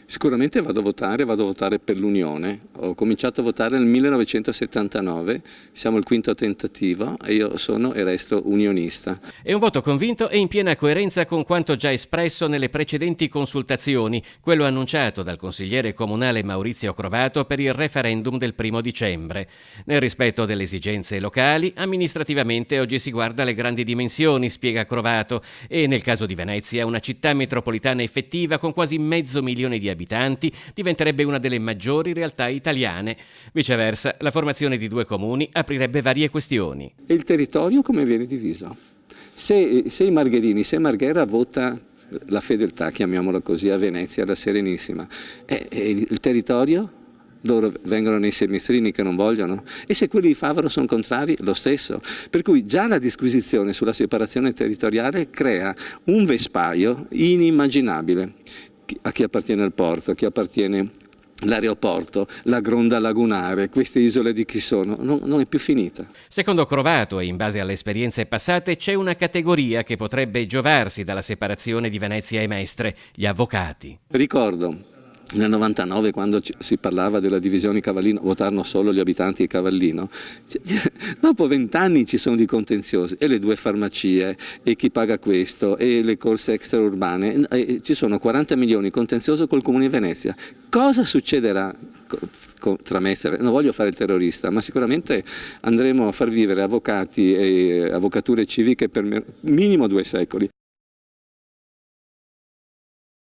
Sicuramente vado a votare per l'Unione. Ho cominciato a votare nel 1979, siamo al quinto tentativo e io sono e resto unionista. È un voto convinto e in piena coerenza con quanto già espresso nelle precedenti consultazioni, quello annunciato dal consigliere comunale Maurizio Crovato per il referendum del 1° dicembre. Nel rispetto delle esigenze locali, amministrativamente oggi si guarda alle grandi dimensioni, spiega Crovato, e nel caso di Venezia una città metropolitana effettiva con quasi 500.000 di abitanti diventerebbe una delle maggiori realtà italiane. Viceversa, la formazione di 2 comuni aprirebbe varie questioni. E il territorio come viene diviso? Se i Margherini, se Marghera vota la fedeltà, chiamiamola così, a Venezia, la Serenissima, e il territorio? Loro vengono nei semestrini che non vogliono, e se quelli di Favaro sono contrari, lo stesso. Per cui già la disquisizione sulla separazione territoriale crea un vespaio inimmaginabile a chi appartiene al porto, a chi appartiene l'aeroporto, la gronda lagunare, queste isole di chi sono, non è più finita. Secondo Crovato e in base alle esperienze passate c'è una categoria che potrebbe giovarsi dalla separazione di Venezia e Mestre, gli avvocati. Ricordo nel 99, quando si parlava della divisione Cavallino, votarono solo gli abitanti di Cavallino, dopo 20 anni ci sono dei contenziosi, e le 2 farmacie, e chi paga questo, e le corse extraurbane, e ci sono 40 milioni contenzioso col Comune di Venezia. Cosa succederà tra Mestre? Non voglio fare il terrorista, ma sicuramente andremo a far vivere avvocati e avvocature civiche per minimo 2 secoli.